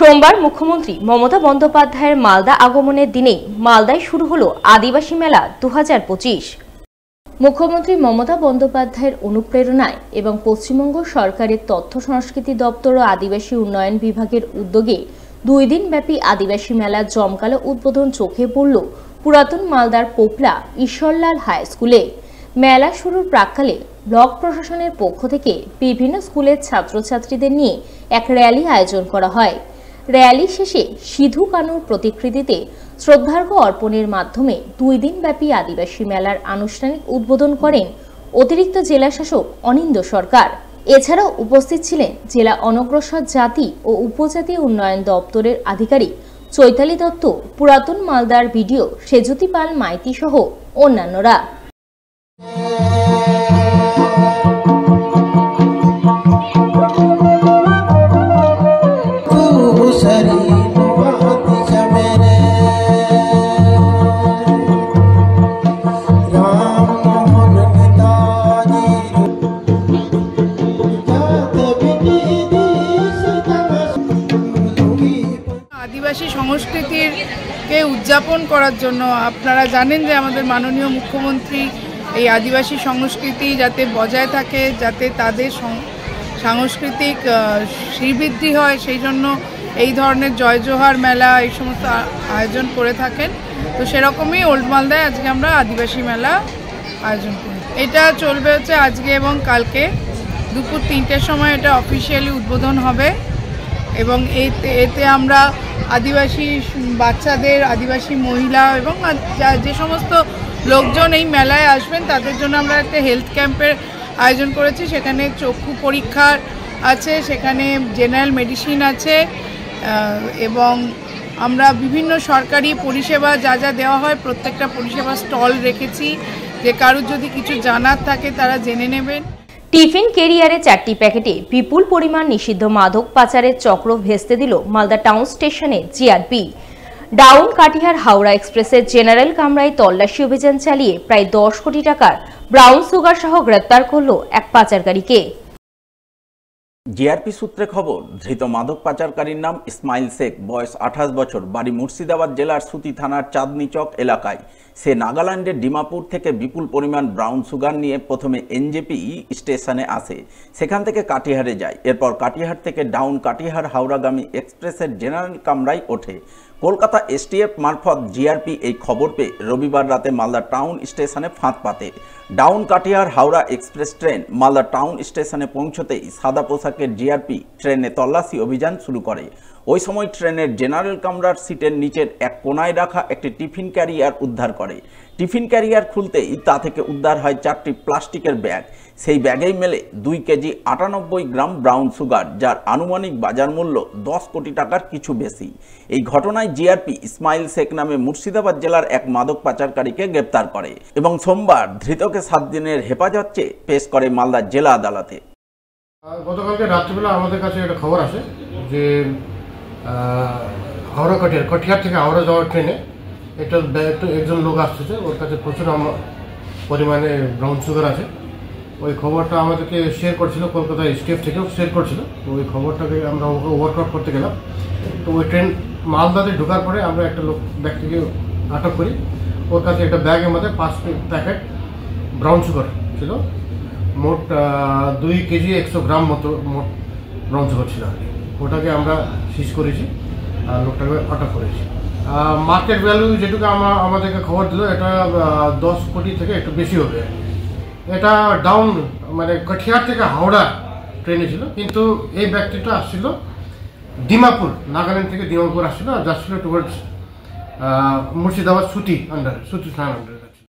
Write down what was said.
সোমবার মুখ্যমন্ত্রী মমতা বন্দ্যোপাধ্যায়ের মালদা আগমনের দিনেই মালদায় শুরু হলো আদিবাসী মেলা 2025। মুখ্যমন্ত্রী মমতা বন্দ্যোপাধ্যায়ের অনুপ্রেরণায় এবং পশ্চিমবঙ্গ সরকারের তথ্য সংস্কৃতি দপ্তর ও আদিবাসী উন্নয়ন বিভাগের উদ্যোগে 2 দিনব্যাপী আদিবাসী মেলার জমকালো উদ্বোধন চোখে পড়ল পুরাতন মালদার পোপলা ঈশ্বরলাল হাই স্কুলে। মেলা শুরুর প্রাক্কালে ব্লক প্রশাসনের পক্ষ থেকে বিভিন্ন স্কুলের ছাত্রছাত্রীদের নিয়ে এক র্যালি আয়োজন করা হয়। র্যালি শেষে সিধু কানুর প্রতিকৃতিতে শ্রদ্ধার্ঘ্য অর্পণের মাধ্যমে 2 দিনব্যাপী আদিবাসী মেলার আনুষ্ঠানিক উদ্বোধন করেন অতিরিক্ত জেলা শাসক অনিন্দ সরকার। এছাড়াও উপস্থিত ছিলেন জেলা অনগ্রসর জাতি ও উপজাতি উন্নয়ন দপ্তরের আধিকারিক চৈতালি দত্ত, পুরাতন মালদার বিডিও সেজুতি পাল মাইতি সহ অন্যান্যরা। আদিবাসী সংস্কৃতিকে উদযাপন করার জন্য আপনারা জানেন যে আমাদের মাননীয় মুখ্যমন্ত্রী এই আদিবাসী সংস্কৃতি যাতে বজায় থাকে, যাতে তাদের সাংস্কৃতিক শ্রীবৃদ্ধি হয়, সেই জন্য এই ধরনের জয় জোহার মেলা এই সমস্ত আয়োজন করে থাকেন। তো সেরকমই ওল্ড মালদায় আজকে আমরা আদিবাসী মেলা আয়োজন করি। এটা চলবে হচ্ছে আজকে এবং কালকে দুপুর 3টের সময় এটা অফিসিয়ালি উদ্বোধন হবে এবং এতে আমরা আদিবাসী বাচ্চাদের, আদিবাসী মহিলা এবং যে সমস্ত লোকজন এই মেলায় আসবেন তাদের জন্য আমরা একটা হেলথ ক্যাম্পের আয়োজন করেছি। সেখানে চক্ষু পরীক্ষার আছে, সেখানে জেনারেল মেডিসিন আছে এবং আমরা বিভিন্ন সরকারি পরিষেবা যা যা দেওয়া হয় প্রত্যেকটা পরিষেবা স্টল রেখেছি, যে কারোর যদি কিছু জানার থাকে তারা জেনে নেবেন। টিফিন ক্যারিয়ারে 4টি প্যাকেটে বিপুল পরিমাণ নিষিদ্ধ মাদক পাচারের চক্র ভেস্তে দিল মালদা টাউন স্টেশনে জিআরপি। ডাউন কাটিহার হাওড়া এক্সপ্রেসের জেনারেল কামরায় তল্লাশি অভিযান চালিয়ে প্রায় 10 কোটি টাকার ব্রাউন সুগার সহ গ্রেপ্তার করল এক পাচারকারীকে। জিআরপি সূত্রে খবর, ধৃত মাদক পাচারকারীর নাম ইসমাইল শেখ, বয়স 28 বছর, বাড়ি মুর্শিদাবাদ জেলার সুতি থানার চাঁদনি চক এলাকায়। সে নাগাল্যান্ডের ডিমাপুর থেকে বিপুল পরিমাণ ব্রাউন সুগার নিয়ে প্রথমে এনজেপি স্টেশনে আসে, সেখান থেকে কাটিহারে যায়। এরপর কাটিহার থেকে ডাউন কাটিহার হাওড়াগামী এক্সপ্রেসের জেনারেল কামরায় ওঠে। কলকাতা এসটিএফ মারফত জিআরপি এই খবর পেয়ে রবিবার রাতে মালদা টাউন স্টেশনে ফাঁদ পাতে। Down Katihar Howrah express train Malda town স্টেশনে পৌঁছতেই সাদা পোশাকের জিআরপি ট্রেনে তল্লাশি অভিযান শুরু করে। ওই সময় ট্রেনের জেনারেল কামরার সিটের নিচের এক কোনায় রাখা একটি টিফিন ক্যারিয়ার উদ্ধার করে। টিফিন ক্যারিয়ার খুলতেই তা থেকে উদ্ধার হয় 4টি প্লাস্টিকের ব্যাগ। সেই ব্যাগেই মেলে 2 কেজি 98 গ্রাম ব্রাউন সুগার, যার আনুমানিক বাজার মূল্য 10 কোটি টাকার কিছু বেশি। এই ঘটনায় জিআরপি ইসমাইল শেখ নামে মুর্শিদাবাদ জেলার এক মাদক পাচারকারীকে গ্রেপ্তার করে এবং সোমবার ধৃতকে 7 দিনের হেফাজত চেয়ে পেশ করে মালদা জেলা আদালতে। গতকালকে রাত্রিবেলা আমাদের কাছে একটা খবর আসে যে হাওড়া কাটিহার থেকে হাওড়া যাওয়ার ট্রেনে একজন লোক আসতেছে, ওর কাছে প্রচুর পরিমাণে ব্রাউন সুগার আছে। ওই খবরটা আমাদেরকে শেয়ার করছিল, কলকাতা স্টেপ থেকেও শেয়ার করছিল। তো ওই খবরটাকে আমরা ওয়ার্কআউট করতে গেলাম। তো ওই ট্রেন মালদাতে ঢোকার পরে আমরা একটা ব্যক্তিকে আটক করি। ওর কাছে একটা ব্যাগের মধ্যে 5 প্যাকেট ব্রাউন সুগার ছিল। মোট 2 কেজি 100 গ্রাম মতো মোট ব্রাউন সুগার ছিল আর কি। ওটাকে আমরা সিজ করেছি আর লোকটাকে আটক করেছি। মার্কেট ভ্যালু যেটুকু আমাদেরকে খবর দিল, এটা 10 কোটি থেকে একটু বেশি হবে। এটা ডাউন মানে কাঠিয়ার থেকে হাওড়া ট্রেনে ছিল, কিন্তু এই ব্যক্তিটা আসছিল ডিমাপুর, নাগাল্যান্ড থেকে ডিমাপুর আসছিল, আর যাচ্ছিল টুয়ার্ডস মুর্শিদাবাদ সুতি থানার আন্ডারে।